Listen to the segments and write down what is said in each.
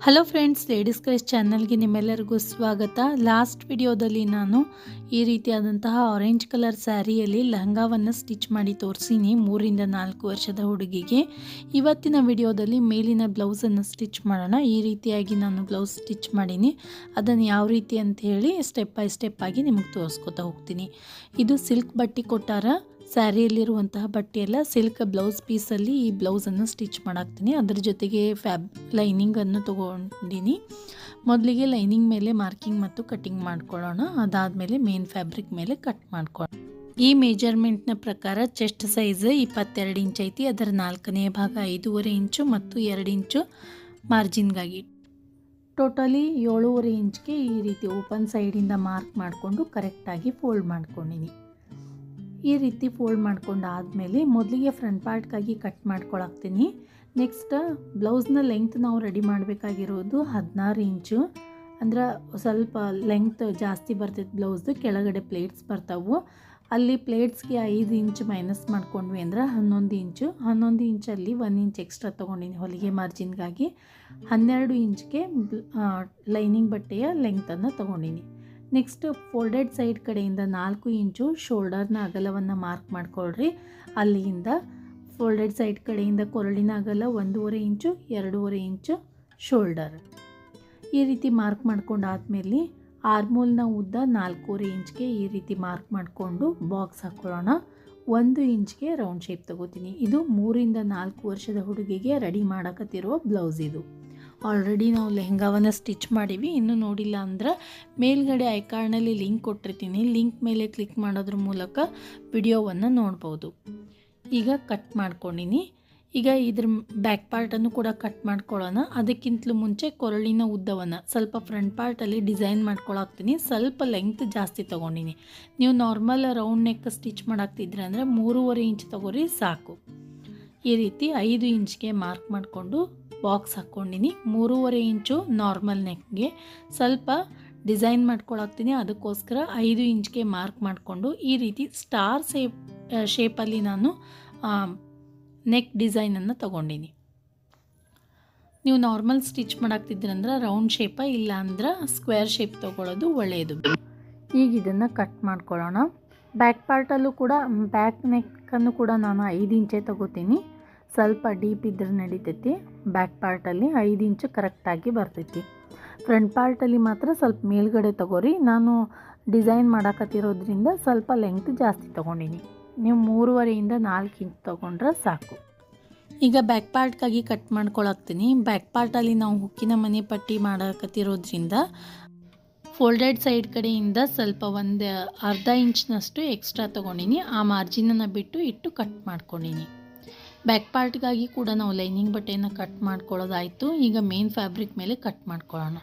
Hello friends, ladies craze ಚಾನಲ್ಗೆ ನಿಮ್ಮೆಲ್ಲರಿಗೂ ಸ್ವಾಗತ. ಲಾಸ್ಟ್ ವಿಡಿಯೋದಲ್ಲಿ ನಾನು ಈ ರೀತಿಯಾದಂತಹ ಆರೆಂಜ್ ಕಲರ್ ಸ್ಯಾರಿಯಲ್ಲಿ ಲಹಂಗಾವನ್ನು ಸ್ಟಿಚ್ ಮಾಡಿ ತೋರಿಸಿನಿ 3-4 ವರ್ಷದ ಹುಡುಗಿಗೆ. ಇವತ್ತಿನ ವಿಡಿಯೋದಲ್ಲಿ ಮೇಲಿನ ಬ್ಲೌಸನ್ನು ಸ್ಟಿಚ್ ಮಾಡೋಣ. ಈ ರೀತಿಯಾಗಿ ನಾನು ಬ್ಲೌಸ್ ಸ್ಟಿಚ್ ಮಾಡೀನಿ. ಅದನ್ನು ಯಾವ ರೀತಿ ಅಂತ ಹೇಳಿ ಸ್ಟೆಪ್ ಬೈ ಸ್ಟೆಪ್ ಆಗಿ ನಿಮಗೆ ತೋರಿಸ್ಕೊತಾ ಹೋಗ್ತೀನಿ. ಇದು ಸಿಲ್ಕ್ ಬಟ್ಟೆ ಕೊಟ್ಟಾರ, ಸ್ಯಾರಿಯಲ್ಲಿರುವಂತಹ ಬಟ್ಟೆಯೆಲ್ಲ ಸಿಲ್ಕ್ ಬ್ಲೌಸ್ ಪೀಸಲ್ಲಿ ಈ ಬ್ಲೌಸನ್ನು ಸ್ಟಿಚ್ ಮಾಡಾಕ್ತೀನಿ. ಅದ್ರ ಜೊತೆಗೆ ಲೈನಿಂಗನ್ನು ತೊಗೊಂಡಿನಿ. ಮೊದಲಿಗೆ ಲೈನಿಂಗ್ ಮೇಲೆ ಮಾರ್ಕಿಂಗ್ ಮತ್ತು ಕಟ್ಟಿಂಗ್ ಮಾಡ್ಕೊಳ್ಳೋಣ. ಅದಾದಮೇಲೆ ಮೇನ್ ಫ್ಯಾಬ್ರಿಕ್ ಮೇಲೆ ಕಟ್ ಮಾಡ್ಕೊಳ್ಳೋಣ. ಈ ಮೆಜರ್ಮೆಂಟ್ನ ಪ್ರಕಾರ ಚೆಸ್ಟ್ ಸೈಜ್ 22 ಇಂಚ್ ಐತಿ. ಅದರ 4ನೇ ಭಾಗ 5.5 ಇಂಚು ಮತ್ತು 2 ಇಂಚು ಮಾರ್ಜಿನ್ಗಾಗಿ ಟೋಟಲಿ 7.5 ಇಂಚ್ಗೆ ಈ ರೀತಿ ಓಪನ್ ಸೈಡಿಂದ ಮಾರ್ಕ್ ಮಾಡಿಕೊಂಡು ಕರೆಕ್ಟಾಗಿ ಫೋಲ್ಡ್ ಮಾಡ್ಕೊಂಡಿನಿ. ಈ ರೀತಿ ಫೋಲ್ಡ್ ಮಾಡ್ಕೊಂಡಾದಮೇಲೆ ಮೊದಲಿಗೆ ಫ್ರಂಟ್ ಪಾರ್ಟ್ಗಾಗಿ ಕಟ್ ಮಾಡ್ಕೊಳಾಕ್ತೀನಿ. ನೆಕ್ಸ್ಟ್ ಬ್ಲೌಸ್ನ ಲೆಂಗ್ತ್ ನಾವು ರೆಡಿ ಮಾಡಬೇಕಾಗಿರೋದು 16 ಇಂಚು. ಅಂದ್ರೆ ಸ್ವಲ್ಪ ಲೆಂಗ್ತ್ ಜಾಸ್ತಿ ಬರ್ತೈತೆ ಬ್ಲೌಸ್ದು. ಕೆಳಗಡೆ ಪ್ಲೇಟ್ಸ್ ಬರ್ತಾವೆ, ಅಲ್ಲಿ ಪ್ಲೇಟ್ಸ್ಗೆ 5 ಇಂಚ್ ಮೈನಸ್ ಮಾಡ್ಕೊಂಡ್ವಿ ಅಂದ್ರೆ 11 ಇಂಚು. 11 ಇಂಚಲ್ಲಿ 1 ಇಂಚ್ ಎಕ್ಸ್ಟ್ರಾ ತೊಗೊಂಡಿನಿ ಹೊಲಿಗೆ ಮಾರ್ಜಿನ್ಗಾಗಿ. 12 ಇಂಚ್ಗೆ ಲೈನಿಂಗ್ ಬಟ್ಟೆಯ ಲೆಂಗ್ತನ್ನು ತೊಗೊಂಡಿನಿ. ನೆಕ್ಸ್ಟ್ ಫೋಲ್ಡೆಡ್ ಸೈಡ್ ಕಡೆಯಿಂದ 4 ಇಂಚು ಶೋಲ್ಡರ್ನ ಅಗಲವನ್ನು ಮಾರ್ಕ್ ಮಾಡ್ಕೊಳ್ರಿ. ಅಲ್ಲಿಂದ ಫೋಲ್ಡೆಡ್ ಸೈಡ್ ಕಡೆಯಿಂದ ಕೊರಳಿನ ಅಗಲ 1.5 ಇಂಚು, 2.5 ಇಂಚು ಶೋಲ್ಡರ್. ಈ ರೀತಿ ಮಾರ್ಕ್ ಮಾಡ್ಕೊಂಡಾದ್ಮೇಲೆ ಆರ್ಮೋಲ್ನ ಉದ್ದ 4.5 ಇಂಚ್ಗೆ ಈ ರೀತಿ ಮಾರ್ಕ್ ಮಾಡಿಕೊಂಡು ಬಾಕ್ಸ್ ಹಾಕ್ಕೊಳ್ಳೋಣ. 1 ಇಂಚ್ಗೆ ರೌಂಡ್ ಶೇಪ್ ತೊಗೋತೀನಿ. ಇದು 3-4 ವರ್ಷದ ಹುಡುಗಿಗೆ ರೆಡಿ ಮಾಡಕತ್ತಿರೋ ಬ್ಲೌಸ್. ಇದು ಆಲ್ರೆಡಿ ನಾವು ಲೆಹಂಗಾವನ್ನು ಸ್ಟಿಚ್ ಮಾಡೀವಿ. ಇನ್ನೂ ನೋಡಿಲ್ಲ ಅಂದ್ರೆ ಮೇಲ್ಗಡೆ ಐಕಾರ್ಡ್ನಲ್ಲಿ ಲಿಂಕ್ ಕೊಟ್ಟಿರ್ತೀನಿ. ಲಿಂಕ್ ಮೇಲೆ ಕ್ಲಿಕ್ ಮಾಡೋದ್ರ ಮೂಲಕ ವಿಡಿಯೋವನ್ನು ನೋಡ್ಬೋದು. ಈಗ ಕಟ್ ಮಾಡ್ಕೊಂಡಿನಿ. ಈಗ ಇದ್ರ ಬ್ಯಾಕ್ ಪಾರ್ಟನ್ನು ಕೂಡ ಕಟ್ ಮಾಡ್ಕೊಳ್ಳೋಣ. ಅದಕ್ಕಿಂತಲೂ ಮುಂಚೆ ಕೊರಳಿನ ಉದ್ದವನ್ನು ಸ್ವಲ್ಪ ಫ್ರಂಟ್ ಪಾರ್ಟಲ್ಲಿ ಡಿಸೈನ್ ಮಾಡ್ಕೊಳಾಕ್ತೀನಿ. ಸ್ವಲ್ಪ ಲೆಂಗ್ತ್ ಜಾಸ್ತಿ ತೊಗೊಂಡಿನಿ. ನೀವು ನಾರ್ಮಲ್ ರೌಂಡ್ ನೆಕ್ ಸ್ಟಿಚ್ ಮಾಡಾಕ್ತಿದ್ರೆ ಅಂದರೆ 3.5 ಇಂಚ್ ತೊಗೊರಿ ಸಾಕು. ಈ ರೀತಿ 5 ಇಂಚ್ಗೆ ಮಾರ್ಕ್ ಮಾಡಿಕೊಂಡು ಬಾಕ್ಸ್ ಹಾಕ್ಕೊಂಡಿನಿ. 3.5 ಇಂಚು ನಾರ್ಮಲ್ ನೆಕ್ಗೆ ಸ್ವಲ್ಪ ಡಿಸೈನ್ ಮಾಡ್ಕೊಳಾಕ್ತೀನಿ. ಅದಕ್ಕೋಸ್ಕರ 5 ಇಂಚ್ಗೆ ಮಾರ್ಕ್ ಮಾಡಿಕೊಂಡು ಈ ರೀತಿ ಸ್ಟಾರ್ ಶೇಪಲ್ಲಿ ನಾನು ನೆಕ್ ಡಿಸೈನನ್ನು ತೊಗೊಂಡಿನಿ. ನೀವು ನಾರ್ಮಲ್ ಸ್ಟಿಚ್ ಮಾಡಾಕ್ತಿದ್ರಂದ್ರೆ ರೌಂಡ್ ಶೇಪ, ಇಲ್ಲ ಅಂದ್ರೆ ಸ್ಕ್ವೇರ್ ಶೇಪ್ ತೊಗೊಳ್ಳೋದು ಒಳ್ಳೆಯದು. ಈಗ ಇದನ್ನು ಕಟ್ ಮಾಡ್ಕೊಳ್ಳೋಣ. ಬ್ಯಾಕ್ ಪಾರ್ಟಲ್ಲೂ ಕೂಡ ಬ್ಯಾಕ್ ನೆಕ್ಕನ್ನು ಕೂಡ ನಾನು 5 ಇಂಚೇ ತೊಗೋತೀನಿ. ಸ್ವಲ್ಪ ಡೀಪ್ ಇದ್ರೆ ನಡೀತೈತಿ. ಬ್ಯಾಕ್ ಪಾರ್ಟಲ್ಲಿ 5 ಇಂಚು ಕರೆಕ್ಟಾಗಿ ಬರ್ತೈತಿ. ಫ್ರಂಟ್ ಪಾರ್ಟಲ್ಲಿ ಮಾತ್ರ ಸ್ವಲ್ಪ ಮೇಲ್ಗಡೆ ತೊಗೋರಿ. ನಾನು ಡಿಸೈನ್ ಮಾಡಾಕತ್ತಿರೋದ್ರಿಂದ ಸ್ವಲ್ಪ ಲೆಂಗ್ತ್ ಜಾಸ್ತಿ ತೊಗೊಂಡಿನಿ. ನೀವು 3.5-4 ಇಂಚ್ ತೊಗೊಂಡ್ರೆ ಸಾಕು. ಈಗ ಬ್ಯಾಕ್ ಪಾರ್ಟ್ಗಾಗಿ ಕಟ್ ಮಾಡ್ಕೊಳಾಕ್ತೀನಿ. ಬ್ಯಾಕ್ ಪಾರ್ಟಲ್ಲಿ ನಾವು ಹುಕ್ಕಿನ ಮನೆ ಪಟ್ಟಿ ಮಾಡಾಕತ್ತಿರೋದ್ರಿಂದ ಫೋಲ್ಡೆಡ್ ಸೈಡ್ ಕಡೆಯಿಂದ ಸ್ವಲ್ಪ ಒಂದು ಅರ್ಧ ಇಂಚ್ನಷ್ಟು ಎಕ್ಸ್ಟ್ರಾ ತೊಗೊಂಡಿನಿ. ಆ ಮಾರ್ಜಿನನ್ನು ಇಟ್ಟು ಕಟ್ ಮಾಡ್ಕೊಂಡಿನಿ. ಬ್ಯಾಕ್ ಪಾರ್ಟ್ಗಾಗಿ ಕೂಡ ನಾವು ಲೈನಿಂಗ್ ಬಟ್ಟೆಯನ್ನು ಕಟ್ ಮಾಡ್ಕೊಳ್ಳೋದಾಯಿತು. ಈಗ ಮೇನ್ ಫ್ಯಾಬ್ರಿಕ್ ಮೇಲೆ ಕಟ್ ಮಾಡ್ಕೊಳ್ಳೋಣ.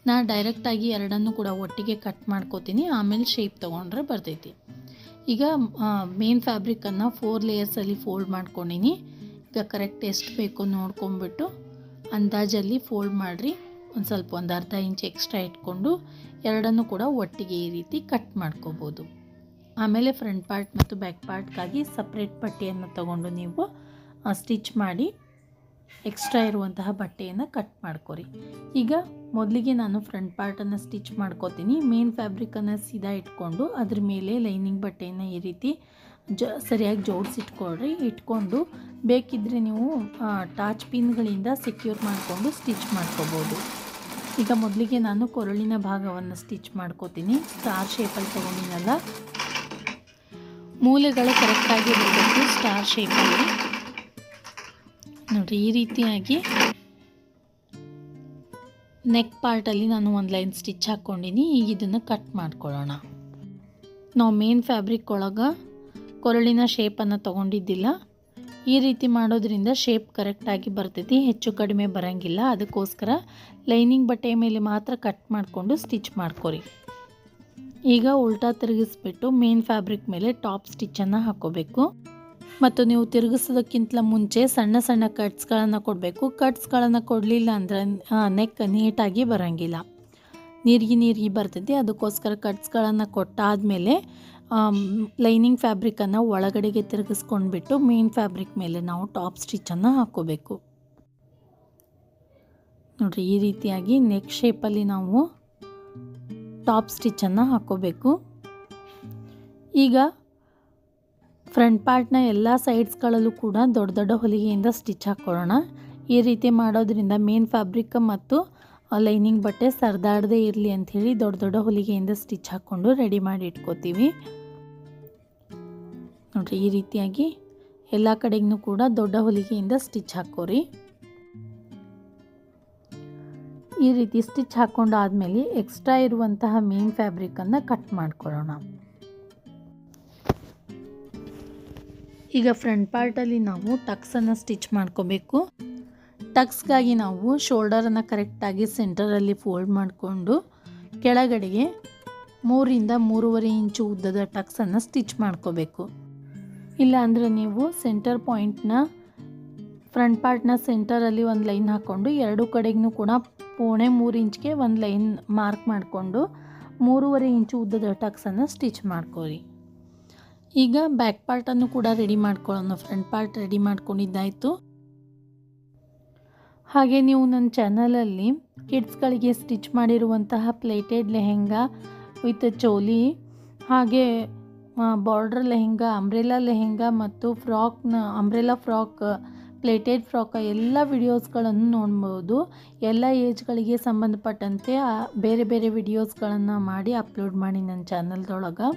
ನಾನು ಡೈರೆಕ್ಟಾಗಿ ಎರಡನ್ನೂ ಕೂಡ ಒಟ್ಟಿಗೆ ಕಟ್ ಮಾಡ್ಕೋತೀನಿ. ಆಮೇಲೆ ಶೇಪ್ ತೊಗೊಂಡ್ರೆ ಬರ್ತೈತಿ. ಈಗ ಮೇನ್ ಫ್ಯಾಬ್ರಿಕನ್ನು 4 ಲೇಯರ್ಸಲ್ಲಿ ಫೋಲ್ಡ್ ಮಾಡ್ಕೊಂಡಿನಿ. ಈಗ ಕರೆಕ್ಟ್ ಎಷ್ಟು ಬೇಕೋ ನೋಡ್ಕೊಂಬಿಟ್ಟು ಅಂದಾಜಲ್ಲಿ ಫೋಲ್ಡ್ ಮಾಡಿರಿ. ಒಂದು ಅರ್ಧ ಇಂಚ್ ಎಕ್ಸ್ಟ್ರಾ ಇಟ್ಕೊಂಡು ಎರಡನ್ನೂ ಕೂಡ ಒಟ್ಟಿಗೆ ಈ ರೀತಿ ಕಟ್ ಮಾಡ್ಕೋಬೋದು. ಆಮೇಲೆ ಫ್ರಂಟ್ ಪಾರ್ಟ್ ಮತ್ತು ಬ್ಯಾಕ್ ಪಾರ್ಟ್ಗಾಗಿ ಸಪ್ರೇಟ್ ಬಟ್ಟೆಯನ್ನು ತೊಗೊಂಡು ನೀವು ಸ್ಟಿಚ್ ಮಾಡಿ ಎಕ್ಸ್ಟ್ರಾ ಇರುವಂತಹ ಬಟ್ಟೆಯನ್ನು ಕಟ್ ಮಾಡ್ಕೊರಿ. ಈಗ ಮೊದಲಿಗೆ ನಾನು ಫ್ರಂಟ್ ಪಾರ್ಟನ್ನು ಸ್ಟಿಚ್ ಮಾಡ್ಕೋತೀನಿ. ಮೇನ್ ಫ್ಯಾಬ್ರಿಕನ್ನು ಸೀದಾ ಇಟ್ಕೊಂಡು ಅದ್ರ ಮೇಲೆ ಲೈನಿಂಗ್ ಬಟ್ಟೆಯನ್ನು ಈ ರೀತಿ ಸರಿಯಾಗಿ ಜೋಡಿಸಿಟ್ಕೊಳ್ರಿ. ಇಟ್ಕೊಂಡು ಬೇಕಿದ್ದರೆ ನೀವು ಟಾಚ್ ಪಿನ್ಗಳಿಂದ ಸೆಕ್ಯೂರ್ ಮಾಡಿಕೊಂಡು ಸ್ಟಿಚ್ ಮಾಡ್ಕೋಬೋದು. ಈಗ ಮೊದಲಿಗೆ ನಾನು ಕೊರಳಿನ ಭಾಗವನ್ನು ಸ್ಟಿಚ್ ಮಾಡ್ಕೋತೀನಿ. ಸ್ಟಾರ್ ಶೇಪಲ್ಲಿ ತೊಗೊಂಡಿನಲ್ಲ, ಮೂಲೆಗಳು ಕರೆಕ್ಟಾಗಿ ಬರಬೇಕು ಸ್ಟಾರ್ ಶೇಪಲ್ಲಿ. ನೋಡಿರಿ, ಈ ರೀತಿಯಾಗಿ ನೆಕ್ ಪಾರ್ಟಲ್ಲಿ ನಾನು ಒಂದು ಲೈನ್ ಸ್ಟಿಚ್ ಹಾಕ್ಕೊಂಡಿನಿ. ಈಗ ಇದನ್ನು ಕಟ್ ಮಾಡ್ಕೊಳ್ಳೋಣ. ನಾವು ಮೇನ್ ಫ್ಯಾಬ್ರಿಕ್ ಒಳಗೆ ಕೊರಳಿನ ಶೇಪನ್ನು ತೊಗೊಂಡಿದ್ದಿಲ್ಲ. ಈ ರೀತಿ ಮಾಡೋದ್ರಿಂದ ಶೇಪ್ ಕರೆಕ್ಟಾಗಿ ಬರ್ತೈತಿ, ಹೆಚ್ಚು ಕಡಿಮೆ ಬರೋಂಗಿಲ್ಲ. ಅದಕ್ಕೋಸ್ಕರ ಲೈನಿಂಗ್ ಬಟ್ಟೆ ಮೇಲೆ ಮಾತ್ರ ಕಟ್ ಮಾಡಿಕೊಂಡು ಸ್ಟಿಚ್ ಮಾಡ್ಕೊರಿ. ಈಗ ಉಲ್ಟಾ ತಿರುಗಿಸ್ಬಿಟ್ಟು ಮೇನ್ ಫ್ಯಾಬ್ರಿಕ್ ಮೇಲೆ ಟಾಪ್ ಸ್ಟಿಚ್ಚನ್ನು ಹಾಕ್ಕೋಬೇಕು. ಮತ್ತು ನೀವು ತಿರುಗಿಸೋದಕ್ಕಿಂತ ಮುಂಚೆ ಸಣ್ಣ ಸಣ್ಣ ಕಟ್ಸ್ಗಳನ್ನು ಕೊಡಬೇಕು. ಕಟ್ಸ್ಗಳನ್ನು ಕೊಡಲಿಲ್ಲ ಅಂದ್ರೆ ನೆಕ್ ನೀಟಾಗಿ ಬರೋಂಗಿಲ್ಲ, ನೀರಿಗೆ ಬರ್ತೈತಿ. ಅದಕ್ಕೋಸ್ಕರ ಕಟ್ಸ್ಗಳನ್ನು ಕೊಟ್ಟಾದಮೇಲೆ ಲೈನಿಂಗ್ ಫ್ಯಾಬ್ರಿಕನ್ನು ಒಳಗಡೆಗೆ ತಿರುಗಿಸ್ಕೊಂಡ್ಬಿಟ್ಟು ಮೇನ್ ಫ್ಯಾಬ್ರಿಕ್ ಮೇಲೆ ನಾವು ಟಾಪ್ ಸ್ಟಿಚ್ಚನ್ನು ಹಾಕ್ಕೋಬೇಕು. ನೋಡಿರಿ ಈ ರೀತಿಯಾಗಿ ನೆಕ್ ಶೇಪಲ್ಲಿ ನಾವು ಟಾಪ್ ಸ್ಟಿಚ್ಚನ್ನು ಹಾಕ್ಕೋಬೇಕು. ಈಗ ಫ್ರಂಟ್ ಪಾರ್ಟ್ನ ಎಲ್ಲ ಸೈಡ್ಸ್ಗಳಲ್ಲೂ ಕೂಡ ದೊಡ್ಡ ದೊಡ್ಡ ಹೊಲಿಗೆಯಿಂದ ಸ್ಟಿಚ್ ಹಾಕ್ಕೊಳ್ಳೋಣ. ಈ ರೀತಿ ಮಾಡೋದ್ರಿಂದ ಮೇನ್ ಫ್ಯಾಬ್ರಿಕ್ ಮತ್ತು ಲೈನಿಂಗ್ ಬಟ್ಟೆ ಸರ್ದಾಡದೇ ಇರಲಿ ಅಂಥೇಳಿ ದೊಡ್ಡ ದೊಡ್ಡ ಹೊಲಿಗೆಯಿಂದ ಸ್ಟಿಚ್ ಹಾಕ್ಕೊಂಡು ರೆಡಿ ಮಾಡಿ ಇಟ್ಕೋತೀವಿ. ನೋಡಿರಿ ಈ ರೀತಿಯಾಗಿ ಎಲ್ಲ ಕಡೆಗೂ ಕೂಡ ದೊಡ್ಡ ಹೊಲಿಗೆಯಿಂದ ಸ್ಟಿಚ್ ಹಾಕೋರಿ. ಈ ರೀತಿ ಸ್ಟಿಚ್ ಹಾಕ್ಕೊಂಡಾದ್ಮೇಲೆ ಎಕ್ಸ್ಟ್ರಾ ಇರುವಂತಹ ಮೇನ್ ಫ್ಯಾಬ್ರಿಕನ್ನು ಕಟ್ ಮಾಡ್ಕೊಳ್ಳೋಣ. ಈಗ ಫ್ರಂಟ್ ಪಾರ್ಟಲ್ಲಿ ನಾವು ಟಕ್ಸನ್ನು ಸ್ಟಿಚ್ ಮಾಡ್ಕೋಬೇಕು. ಟಕ್ಸ್ಗಾಗಿ ನಾವು ಶೋಲ್ಡರನ್ನು ಕರೆಕ್ಟಾಗಿ ಸೆಂಟರಲ್ಲಿ ಫೋಲ್ಡ್ ಮಾಡಿಕೊಂಡು ಕೆಳಗಡೆಗೆ 3 ಇಂದ 3.5 ಇಂಚು ಉದ್ದದ ಟಕ್ಸನ್ನು ಸ್ಟಿಚ್ ಮಾಡ್ಕೋಬೇಕು. ಇಲ್ಲ ಅಂದರೆ ನೀವು ಸೆಂಟರ್ ಪಾಯಿಂಟ್ನ ಫ್ರಂಟ್ ಪಾರ್ಟ್ನ ಸೆಂಟರಲ್ಲಿ ಒಂದು ಲೈನ್ ಹಾಕ್ಕೊಂಡು ಎರಡು ಕಡೆಗೂ ಕೂಡ 3.25 ಇಂಚ್ಗೆ ಒಂದು ಲೈನ್ ಮಾರ್ಕ್ ಮಾಡಿಕೊಂಡು 3.5 ಇಂಚು ಉದ್ದದ ಟಕ್ಸನ್ನು ಸ್ಟಿಚ್ ಮಾಡ್ಕೊಳ್ಳಿ. ಈಗ ಬ್ಯಾಕ್ ಪಾರ್ಟನ್ನು ಕೂಡ ರೆಡಿ ಮಾಡ್ಕೊಳ್ಳೋಣ. ಫ್ರಂಟ್ ಪಾರ್ಟ್ ರೆಡಿ ಮಾಡ್ಕೊಂಡಿದ್ದಾಯಿತು. ಹಾಗೆ ನೀವು ನನ್ನ ಚಾನಲಲ್ಲಿ ಕಿಡ್ಸ್ಗಳಿಗೆ ಸ್ಟಿಚ್ ಮಾಡಿರುವಂತಹ ಪ್ಲೇಟೆಡ್ ಲೆಹೆಂಗಾ ವಿತ್ ಚೋಲಿ, ಹಾಗೆ ಬಾರ್ಡರ್ ಲೆಹೆಂಗಾ, ಅಂಬ್ರೆಲಾ ಲೆಹೆಂಗಾ ಮತ್ತು ಅಂಬ್ರೆಲಾ ಫ್ರಾಕ್, ಪ್ಲೇಟೆಡ್ ಫ್ರಾಕ್ ಎಲ್ಲ ವಿಡಿಯೋಸ್ಗಳನ್ನು ನೋಡ್ಬೋದು. ಎಲ್ಲ ಏಜ್ಗಳಿಗೆ ಸಂಬಂಧಪಟ್ಟಂತೆ ಬೇರೆ ಬೇರೆ ವಿಡಿಯೋಸ್ಗಳನ್ನು ಮಾಡಿ ಅಪ್ಲೋಡ್ ಮಾಡಿ ನನ್ನ ಚಾನಲ್ದೊಳಗೆ.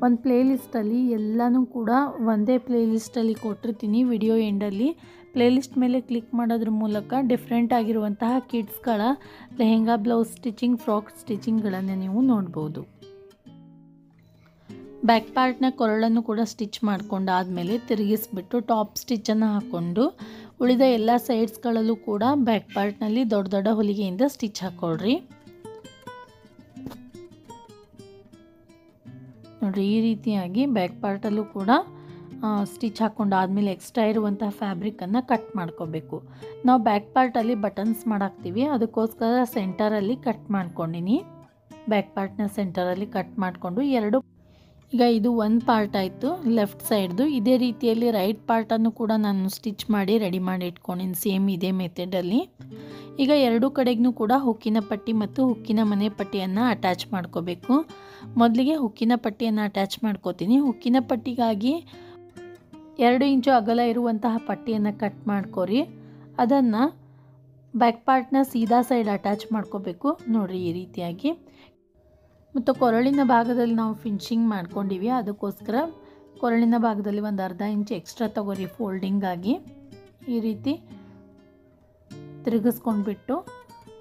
ಒಂದು ಪ್ಲೇಲಿಸ್ಟಲ್ಲಿ ಎಲ್ಲನೂ ಕೂಡ ಒಂದೇ ಪ್ಲೇಲಿಸ್ಟಲ್ಲಿ ಕೊಟ್ಟಿರ್ತೀನಿ. ವಿಡಿಯೋ ಎಂಡಲ್ಲಿ ಪ್ಲೇಲಿಸ್ಟ್ ಮೇಲೆ ಕ್ಲಿಕ್ ಮಾಡೋದ್ರ ಮೂಲಕ ಡಿಫ್ರೆಂಟ್ ಆಗಿರುವಂತಹ ಕಿಡ್ಸ್ಗಳ ಲೆಹೆಂಗಾ, ಬ್ಲೌಸ್ ಸ್ಟಿಚಿಂಗ್, ಫ್ರಾಕ್ ಸ್ಟಿಚಿಂಗ್ಗಳನ್ನು ನೀವು ನೋಡ್ಬೋದು. ಬ್ಯಾಕ್ ಪಾರ್ಟ್ನ ಕೊರಳನ್ನು ಕೂಡ ಸ್ಟಿಚ್ ಮಾಡ್ಕೊಂಡಾದಮೇಲೆ ತಿರುಗಿಸ್ಬಿಟ್ಟು ಟಾಪ್ ಸ್ಟಿಚ್ಚನ್ನು ಹಾಕ್ಕೊಂಡು ಉಳಿದ ಎಲ್ಲ ಸೈಡ್ಸ್ಗಳಲ್ಲೂ ಕೂಡ ಬ್ಯಾಕ್ ಪಾರ್ಟ್ನಲ್ಲಿ ದೊಡ್ಡ ದೊಡ್ಡ ಹೊಲಿಗೆಯಿಂದ ಸ್ಟಿಚ್ ಹಾಕ್ಕೊಳ್ರಿ. ನೋಡಿರಿ ಈ ರೀತಿಯಾಗಿ ಬ್ಯಾಕ್ ಪಾರ್ಟಲ್ಲೂ ಕೂಡ ಸ್ಟಿಚ್ ಹಾಕ್ಕೊಂಡಾದ್ಮೇಲೆ ಎಕ್ಸ್ಟ್ರಾ ಇರುವಂತಹ ಫ್ಯಾಬ್ರಿಕನ್ನು ಕಟ್ ಮಾಡ್ಕೋಬೇಕು. ನಾವು ಬ್ಯಾಕ್ ಪಾರ್ಟಲ್ಲಿ ಬಟನ್ಸ್ ಮಾಡಾಕ್ತೀವಿ, ಅದಕ್ಕೋಸ್ಕರ ಸೆಂಟರಲ್ಲಿ ಕಟ್ ಮಾಡ್ಕೊಂಡಿನಿ. ಬ್ಯಾಕ್ ಪಾರ್ಟ್ನ ಸೆಂಟರಲ್ಲಿ ಕಟ್ ಮಾಡಿಕೊಂಡು ಈಗ ಇದು ಒಂದು ಪಾರ್ಟ್ ಆಯಿತು ಲೆಫ್ಟ್ ಸೈಡ್ದು. ಇದೇ ರೀತಿಯಲ್ಲಿ ರೈಟ್ ಪಾರ್ಟನ್ನು ಕೂಡ ನಾನು ಸ್ಟಿಚ್ ಮಾಡಿ ರೆಡಿ ಮಾಡಿ ಇಟ್ಕೊಂಡಿನಿ ಸೇಮ್ ಇದೇ ಮೆಥಡಲ್ಲಿ. ಈಗ ಎರಡೂ ಕಡೆಗೂ ಕೂಡ ಹುಕ್ಕಿನ ಪಟ್ಟಿ ಮತ್ತು ಹುಕ್ಕಿನ ಮನೆ ಪಟ್ಟಿಯನ್ನು ಅಟ್ಯಾಚ್ ಮಾಡ್ಕೋಬೇಕು. ಮೊದಲಿಗೆ ಹುಕ್ಕಿನ ಪಟ್ಟಿಯನ್ನು ಅಟ್ಯಾಚ್ ಮಾಡ್ಕೋತೀನಿ. ಹುಕ್ಕಿನ ಪಟ್ಟಿಗಾಗಿ 2 ಇಂಚು ಅಗಲ ಇರುವಂತಹ ಪಟ್ಟಿಯನ್ನು ಕಟ್ ಮಾಡ್ಕೊರಿ. ಅದನ್ನು ಬ್ಯಾಕ್ ಪಾರ್ಟ್ನ ಸೀದಾ ಸೈಡ್ ಅಟ್ಯಾಚ್ ಮಾಡ್ಕೋಬೇಕು. ನೋಡಿರಿ ಈ ರೀತಿಯಾಗಿ. ಮತ್ತು ಕೊರಳಿನ ಭಾಗದಲ್ಲಿ ನಾವು ಫಿನಿಶಿಂಗ್ ಮಾಡ್ಕೊಂಡಿವಿ, ಅದಕ್ಕೋಸ್ಕರ ಕೊರಳಿನ ಭಾಗದಲ್ಲಿ ಒಂದು ಅರ್ಧ ಇಂಚ್ ಎಕ್ಸ್ಟ್ರಾ ತಗೋರಿ ಫೋಲ್ಡಿಂಗಾಗಿ. ಈ ರೀತಿ ತಿರುಗಿಸ್ಕೊಂಡ್ಬಿಟ್ಟು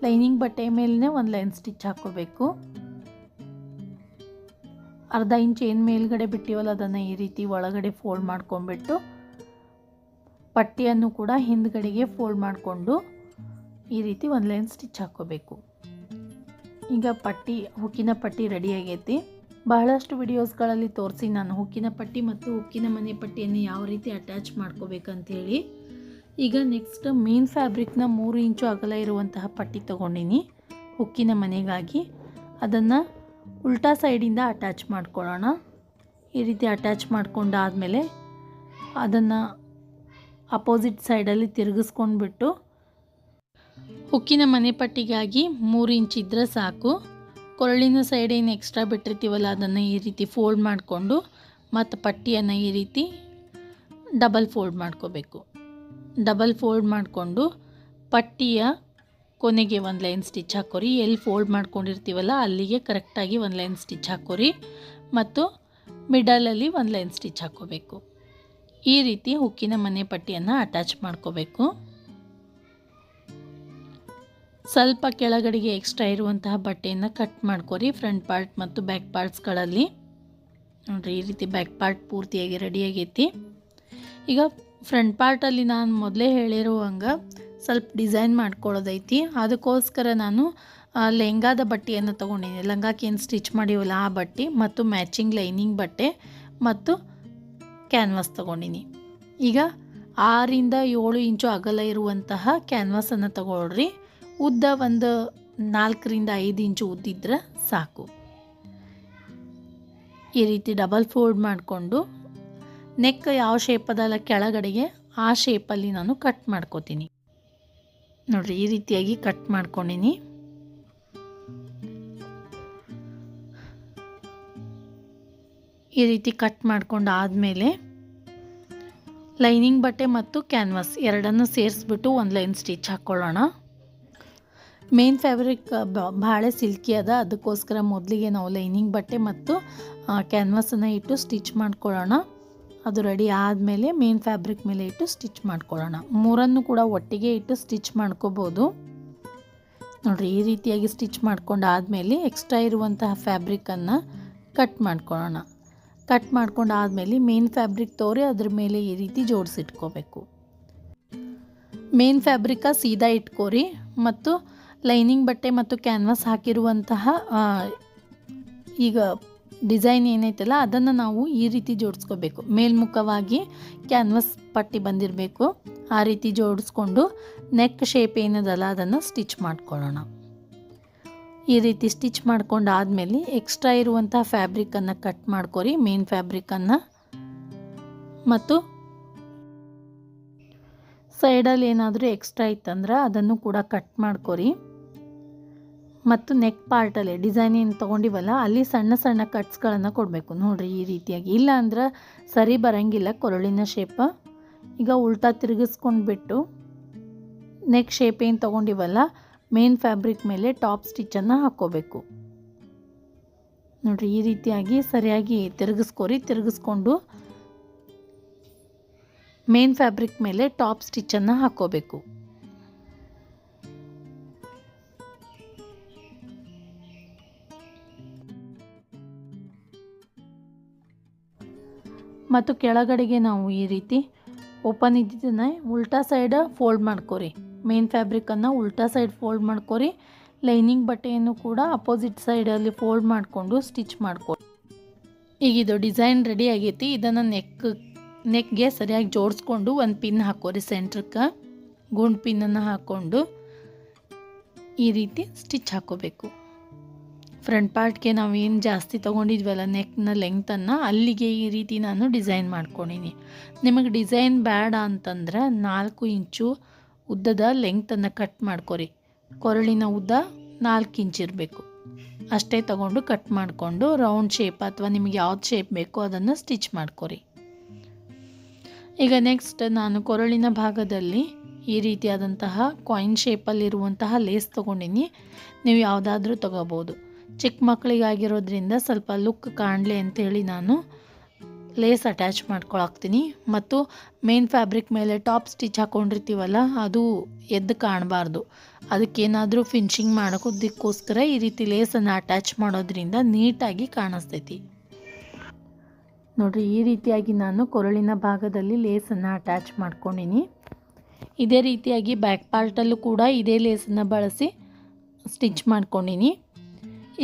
ಲೈನಿಂಗ್ ಬಟ್ಟೆ ಮೇಲೇ ಒಂದು ಲೈನ್ ಸ್ಟಿಚ್ ಹಾಕ್ಕೋಬೇಕು. ಅರ್ಧ ಇಂಚ್ ಏನು ಮೇಲ್ಗಡೆ ಬಿಟ್ಟಿವಲ್ಲ ಅದನ್ನು ಈ ರೀತಿ ಒಳಗಡೆ ಫೋಲ್ಡ್ ಮಾಡ್ಕೊಂಡ್ಬಿಟ್ಟು ಪಟ್ಟಿಯನ್ನು ಕೂಡ ಹಿಂದ್ಗಡೆಗೆ ಫೋಲ್ಡ್ ಮಾಡಿಕೊಂಡು ಈ ರೀತಿ ಒಂದು ಲೈನ್ ಸ್ಟಿಚ್ ಹಾಕ್ಕೋಬೇಕು. ಈಗ ಹುಕ್ಕಿನ ಪಟ್ಟಿ ರೆಡಿ ಆಗೈತಿ. ಬಹಳಷ್ಟು ವಿಡಿಯೋಸ್ಗಳಲ್ಲಿ ತೋರಿಸಿ ನಾನು ಹುಕ್ಕಿನ ಪಟ್ಟಿ ಮತ್ತು ಹುಕ್ಕಿನ ಮನೆ ಪಟ್ಟಿಯನ್ನು ಯಾವ ರೀತಿ ಅಟ್ಯಾಚ್ ಮಾಡ್ಕೋಬೇಕಂತೇಳಿ. ಈಗ ನೆಕ್ಸ್ಟ್ ಮೇನ್ ಫ್ಯಾಬ್ರಿಕ್ನ 3 ಇಂಚು ಅಗಲ ಇರುವಂತಹ ಪಟ್ಟಿ ತೊಗೊಂಡಿನಿ ಹುಕ್ಕಿನ ಮನೆಗಾಗಿ. ಅದನ್ನು ಉಲ್ಟಾ ಸೈಡಿಂದ ಅಟ್ಯಾಚ್ ಮಾಡ್ಕೊಳ್ಳೋಣ. ಈ ರೀತಿ ಅಟ್ಯಾಚ್ ಮಾಡ್ಕೊಂಡಾದಮೇಲೆ ಅದನ್ನು ಅಪೋಸಿಟ್ ಸೈಡಲ್ಲಿ ತಿರುಗಿಸ್ಕೊಂಡ್ಬಿಟ್ಟು ಹುಕ್ಕಿನ ಮನೆ ಪಟ್ಟಿಗಾಗಿ 3 ಇಂಚ್ ಇದ್ದರೆ ಸಾಕು. ಕೊರಳಿನ ಸೈಡ್ ಏನು ಎಕ್ಸ್ಟ್ರಾ ಬಿಟ್ಟಿರ್ತೀವಲ್ಲ ಅದನ್ನು ಈ ರೀತಿ ಫೋಲ್ಡ್ ಮಾಡಿಕೊಂಡು ಮತ್ತು ಪಟ್ಟಿಯನ್ನು ಈ ರೀತಿ ಡಬಲ್ ಫೋಲ್ಡ್ ಮಾಡ್ಕೋಬೇಕು. ಡಬಲ್ ಫೋಲ್ಡ್ ಮಾಡಿಕೊಂಡು ಪಟ್ಟಿಯ ಕೊನೆಗೆ ಒಂದು ಲೈನ್ ಸ್ಟಿಚ್ ಹಾಕೋರಿ. ಎಲ್ಲಿ ಫೋಲ್ಡ್ ಮಾಡ್ಕೊಂಡಿರ್ತೀವಲ್ಲ ಅಲ್ಲಿಗೆ ಕರೆಕ್ಟಾಗಿ ಒಂದು ಲೈನ್ ಸ್ಟಿಚ್ ಹಾಕೋರಿ ಮತ್ತು ಮಿಡಲಲ್ಲಿ ಒಂದು ಲೈನ್ ಸ್ಟಿಚ್ ಹಾಕೋಬೇಕು. ಈ ರೀತಿ ಹುಕ್ಕಿನ ಮನೆ ಪಟ್ಟಿಯನ್ನು ಅಟ್ಯಾಚ್ ಮಾಡ್ಕೋಬೇಕು. ಸ್ವಲ್ಪ ಕೆಳಗಡೆಗೆ ಎಕ್ಸ್ಟ್ರಾ ಇರುವಂತಹ ಬಟ್ಟೆಯನ್ನು ಕಟ್ ಮಾಡ್ಕೊರಿ ಫ್ರಂಟ್ ಪಾರ್ಟ್ ಮತ್ತು ಬ್ಯಾಕ್ ಪಾರ್ಟ್ಸ್ಗಳಲ್ಲಿ. ನೋಡಿರಿ ಈ ರೀತಿ ಬ್ಯಾಕ್ ಪಾರ್ಟ್ ಪೂರ್ತಿಯಾಗಿ ರೆಡಿಯಾಗೈತಿ. ಈಗ ಫ್ರಂಟ್ ಪಾರ್ಟಲ್ಲಿ ನಾನು ಮೊದಲೇ ಹೇಳಿರುವಂಗೆ ಸ್ವಲ್ಪ ಡಿಸೈನ್ ಮಾಡ್ಕೊಳ್ಳೋದೈತಿ. ಅದಕ್ಕೋಸ್ಕರ ನಾನು ಲೆಹಂಗಾದ ಬಟ್ಟೆಯನ್ನು ತೊಗೊಂಡಿನಿ. ಲಂಗಾಕ್ಕೆ ಏನು ಸ್ಟಿಚ್ ಮಾಡಿವಲ್ಲ ಆ ಬಟ್ಟೆ ಮತ್ತು ಮ್ಯಾಚಿಂಗ್ ಲೈನಿಂಗ್ ಬಟ್ಟೆ ಮತ್ತು ಕ್ಯಾನ್ವಾಸ್ ತೊಗೊಂಡಿನಿ. ಈಗ 6 ಇಂದ 7 ಇಂಚು ಅಗಲ ಇರುವಂತಹ ಕ್ಯಾನ್ವಾಸನ್ನು ತಗೊಳ್ರಿ. ಉದ್ದ ಒಂದು 4 ರಿಂದ 5 ಇಂಚು ಉದ್ದಿದ್ರೆ ಸಾಕು. ಈ ರೀತಿ ಡಬಲ್ ಫೋಲ್ಡ್ ಮಾಡಿಕೊಂಡು ನೆಕ್ ಯಾವ ಶೇಪ್ ಅದಲ್ಲ ಕೆಳಗಡೆಗೆ ಆ ಶೇಪಲ್ಲಿ ನಾನು ಕಟ್ ಮಾಡ್ಕೋತೀನಿ. ನೋಡಿರಿ ಈ ರೀತಿಯಾಗಿ ಕಟ್ ಮಾಡ್ಕೊಂಡಿನಿ. ಈ ರೀತಿ ಕಟ್ ಮಾಡ್ಕೊಂಡು ಆದಮೇಲೆ ಲೈನಿಂಗ್ ಬಟ್ಟೆ ಮತ್ತು ಕ್ಯಾನ್ವಾಸ್ ಎರಡನ್ನು ಸೇರಿಸ್ಬಿಟ್ಟು ಒಂದು ಲೈನ್ ಸ್ಟಿಚ್ ಹಾಕ್ಕೊಳ್ಳೋಣ. ಮೇನ್ ಫ್ಯಾಬ್ರಿಕ್ ಭಾಳ ಸಿಲ್ಕಿ ಅದ, ಅದಕ್ಕೋಸ್ಕರ ಮೊದಲಿಗೆ ನಾವು ಲೈನಿಂಗ್ ಬಟ್ಟೆ ಮತ್ತು ಕ್ಯಾನ್ವಾಸನ್ನು ಇಟ್ಟು ಸ್ಟಿಚ್ ಮಾಡ್ಕೊಳ್ಳೋಣ. ಅದು ರೆಡಿ ಆದಮೇಲೆ ಮೇನ್ ಫ್ಯಾಬ್ರಿಕ್ ಮೇಲೆ ಇಟ್ಟು ಸ್ಟಿಚ್ ಮಾಡ್ಕೊಳ್ಳೋಣ. ಮೂರನ್ನು ಕೂಡ ಒಟ್ಟಿಗೆ ಇಟ್ಟು ಸ್ಟಿಚ್ ಮಾಡ್ಕೋಬೋದು. ನೋಡಿರಿ ಈ ರೀತಿಯಾಗಿ ಸ್ಟಿಚ್ ಮಾಡ್ಕೊಂಡು ಆದಮೇಲೆ ಎಕ್ಸ್ಟ್ರಾ ಇರುವಂತಹ ಫ್ಯಾಬ್ರಿಕನ್ನು ಕಟ್ ಮಾಡ್ಕೊಳ್ಳೋಣ. ಕಟ್ ಮಾಡ್ಕೊಂಡು ಆದಮೇಲೆ ಮೇನ್ ಫ್ಯಾಬ್ರಿಕ್ ತೋರಿ ಅದ್ರ ಮೇಲೆ ಈ ರೀತಿ ಜೋಡಿಸಿಟ್ಕೋಬೇಕು. ಮೇನ್ ಫ್ಯಾಬ್ರಿಕ ಸೀದಾ ಇಟ್ಕೋರಿ ಮತ್ತು ಲೈನಿಂಗ್ ಬಟ್ಟೆ ಮತ್ತು ಕ್ಯಾನ್ವಾಸ್ ಹಾಕಿರುವಂತಹ ಈಗ ಡಿಸೈನ್ ಏನೈತಲ್ಲ ಅದನ್ನು ನಾವು ಈ ರೀತಿ ಜೋಡಿಸ್ಕೋಬೇಕು. ಮೇಲ್ಮುಖವಾಗಿ ಕ್ಯಾನ್ವಾಸ್ ಪಟ್ಟಿ ಬಂದಿರಬೇಕು. ಆ ರೀತಿ ಜೋಡಿಸ್ಕೊಂಡು ನೆಕ್ ಶೇಪ್ ಏನದಲ್ಲ ಅದನ್ನು ಸ್ಟಿಚ್ ಮಾಡ್ಕೊಳ್ಳೋಣ. ಈ ರೀತಿ ಸ್ಟಿಚ್ ಮಾಡ್ಕೊಂಡು ಆದಮೇಲೆ ಎಕ್ಸ್ಟ್ರಾ ಇರುವಂಥ ಫ್ಯಾಬ್ರಿಕನ್ನು ಕಟ್ ಮಾಡ್ಕೊರಿ. ಮೇನ್ ಫ್ಯಾಬ್ರಿಕನ್ನು ಮತ್ತು ಸೈಡಲ್ಲಿ ಏನಾದರೂ ಎಕ್ಸ್ಟ್ರಾ ಇತ್ತಂದ್ರೆ ಅದನ್ನು ಕೂಡ ಕಟ್ ಮಾಡ್ಕೊರಿ. ಮತ್ತು ನೆಕ್ ಪಾರ್ಟಲ್ಲಿ ಡಿಸೈನ್ ಏನು ತೊಗೊಂಡಿವಲ್ಲ ಅಲ್ಲಿ ಸಣ್ಣ ಸಣ್ಣ ಕಟ್ಸ್ಗಳನ್ನು ಕೊಡಬೇಕು. ನೋಡಿರಿ ಈ ರೀತಿಯಾಗಿ, ಇಲ್ಲ ಅಂದ್ರೆ ಸರಿ ಬರೋಂಗಿಲ್ಲ ಕೊರಳಿನ ಶೇಪ್. ಈಗ ಉಲ್ಟಾ ತಿರುಗಿಸ್ಕೊಂಡ್ಬಿಟ್ಟು ನೆಕ್ ಶೇಪ್ ಏನು ತೊಗೊಂಡಿವಲ್ಲ ಮೇನ್ ಫ್ಯಾಬ್ರಿಕ್ ಮೇಲೆ ಟಾಪ್ ಸ್ಟಿಚ್ಚನ್ನು ಹಾಕ್ಕೋಬೇಕು. ನೋಡಿರಿ ಈ ರೀತಿಯಾಗಿ ಸರಿಯಾಗಿ ತಿರುಗಿಸ್ಕೊಂಡು ಮೇನ್ ಫ್ಯಾಬ್ರಿಕ್ ಮೇಲೆ ಟಾಪ್ ಸ್ಟಿಚ್ಚನ್ನು ಹಾಕ್ಕೋಬೇಕು. ಮತ್ತು ಕೆಳಗಡೆಗೆ ನಾವು ಈ ರೀತಿ ಓಪನ್ ಇದ್ದಿದ್ದನ್ನು ಉಲ್ಟಾ ಸೈಡ್ ಫೋಲ್ಡ್ ಮಾಡ್ಕೊರಿ. ಮೇನ್ ಫ್ಯಾಬ್ರಿಕನ್ನು ಉಲ್ಟಾ ಸೈಡ್ ಫೋಲ್ಡ್ ಮಾಡ್ಕೊರಿ. ಲೈನಿಂಗ್ ಬಟ್ಟೆಯನ್ನು ಕೂಡ ಅಪೋಸಿಟ್ ಸೈಡಲ್ಲಿ ಫೋಲ್ಡ್ ಮಾಡಿಕೊಂಡು ಸ್ಟಿಚ್ ಮಾಡ್ಕೊರಿ. ಈಗ ಇದು ಡಿಸೈನ್ ರೆಡಿ ಆಗೈತಿ. ಇದನ್ನು ನೆಕ್ಗೆ ಸರಿಯಾಗಿ ಜೋಡಿಸ್ಕೊಂಡು ಒಂದು ಪಿನ್ ಹಾಕೋರಿ. ಸೆಂಟ್ರಕ್ಕೆ ಗುಂಡು ಪಿನ್ನನ್ನು ಹಾಕ್ಕೊಂಡು ಈ ರೀತಿ ಸ್ಟಿಚ್ ಹಾಕೋಬೇಕು. ಫ್ರಂಟ್ ಪಾರ್ಟ್ಗೆ ನಾವು ಏನು ಜಾಸ್ತಿ ತೊಗೊಂಡಿದ್ವಲ್ಲ ನೆಕ್ನ ಲೆಂಗ್ತನ್ನು ಅಲ್ಲಿಗೆ ಈ ರೀತಿ ನಾನು ಡಿಸೈನ್ ಮಾಡ್ಕೊಂಡಿನಿ. ನಿಮಗೆ ಡಿಸೈನ್ ಬೇಡ ಅಂತಂದ್ರೆ 4 ಇಂಚು ಉದ್ದದ ಲೆಂಗ್ತನ್ನು ಕಟ್ ಮಾಡ್ಕೊರಿ. ಕೊರಳಿನ ಉದ್ದ 4 ಇಂಚ್ ಇರಬೇಕು. ಅಷ್ಟೇ ತಗೊಂಡು ಕಟ್ ಮಾಡಿಕೊಂಡು ರೌಂಡ್ ಶೇಪ್ ಅಥವಾ ನಿಮಗೆ ಯಾವ್ದು ಶೇಪ್ ಬೇಕೋ ಅದನ್ನು ಸ್ಟಿಚ್ ಮಾಡ್ಕೊರಿ. ಈಗ ನೆಕ್ಸ್ಟ್ ನಾನು ಕೊರಳಿನ ಭಾಗದಲ್ಲಿ ಈ ರೀತಿಯಾದಂತಹ ಕಾಯಿನ್ ಶೇಪಲ್ಲಿರುವಂತಹ ಲೇಸ್ ತೊಗೊಂಡಿನಿ. ನೀವು ಯಾವುದಾದ್ರೂ ತೊಗೋಬೋದು. ಚಿಕ್ಕ ಮಕ್ಕಳಿಗಾಗಿರೋದ್ರಿಂದ ಸ್ವಲ್ಪ ಲುಕ್ ಕಾಣಲಿ ಅಂಥೇಳಿ ನಾನು ಲೇಸ್ ಅಟ್ಯಾಚ್ ಮಾಡ್ಕೊಳಾಕ್ತೀನಿ. ಮತ್ತು ಮೇನ್ ಫ್ಯಾಬ್ರಿಕ್ ಮೇಲೆ ಟಾಪ್ ಸ್ಟಿಚ್ ಹಾಕ್ಕೊಂಡಿರ್ತೀವಲ್ಲ ಅದು ಎದ್ದು ಕಾಣಬಾರ್ದು. ಅದಕ್ಕೇನಾದರೂ ಫಿನಿಶಿಂಗ್ ಮಾಡೋದಕ್ಕೋಸ್ಕರ ಈ ರೀತಿ ಲೇಸನ್ನು ಅಟ್ಯಾಚ್ ಮಾಡೋದ್ರಿಂದ ನೀಟಾಗಿ ಕಾಣಿಸ್ತೈತಿ. ನೋಡಿರಿ ಈ ರೀತಿಯಾಗಿ ನಾನು ಕೊರಳಿನ ಭಾಗದಲ್ಲಿ ಲೇಸನ್ನು ಅಟ್ಯಾಚ್ ಮಾಡ್ಕೊಂಡಿನಿ. ಇದೇ ರೀತಿಯಾಗಿ ಬ್ಯಾಕ್ ಪಾರ್ಟಲ್ಲೂ ಕೂಡ ಇದೇ ಲೇಸನ್ನು ಬಳಸಿ ಸ್ಟಿಚ್ ಮಾಡ್ಕೊಂಡಿನಿ.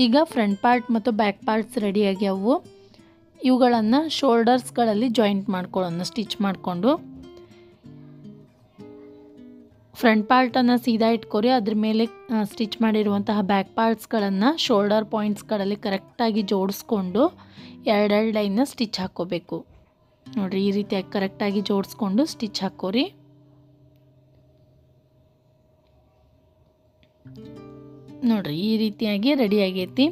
ಈಗ ಫ್ರಂಟ್ ಪಾರ್ಟ್ ಮತ್ತು ಬ್ಯಾಕ್ ಪಾರ್ಟ್ಸ್ ರೆಡಿ ಆಗ್ಯಾವು. ಇವುಗಳನ್ನು ಶೋಲ್ಡರ್ಸ್ಗಳಲ್ಲಿ ಜಾಯಿಂಟ್ ಮಾಡ್ಕೊಳ್ಳೋಣ. ಸ್ಟಿಚ್ ಮಾಡಿಕೊಂಡು ಫ್ರಂಟ್ ಪಾರ್ಟನ್ನು ಸೀದಾ ಇಟ್ಕೊರಿ. ಅದ್ರ ಮೇಲೆ ಸ್ಟಿಚ್ ಮಾಡಿರುವಂತಹ ಬ್ಯಾಕ್ ಪಾರ್ಟ್ಸ್ಗಳನ್ನು ಶೋಲ್ಡರ್ ಪಾಯಿಂಟ್ಸ್ಗಳಲ್ಲಿ ಕರೆಕ್ಟಾಗಿ ಜೋಡಿಸ್ಕೊಂಡು 2 ಲೈನ್ನ ಸ್ಟಿಚ್ ಹಾಕ್ಕೋಬೇಕು. ನೋಡಿರಿ ಈ ರೀತಿಯಾಗಿ ಕರೆಕ್ಟಾಗಿ ಜೋಡಿಸ್ಕೊಂಡು ಸ್ಟಿಚ್ ಹಾಕ್ಕೋರಿ. ನೋಡಿರಿ ಈ ರೀತಿಯಾಗಿ ರೆಡಿ ಆಗೈತಿ.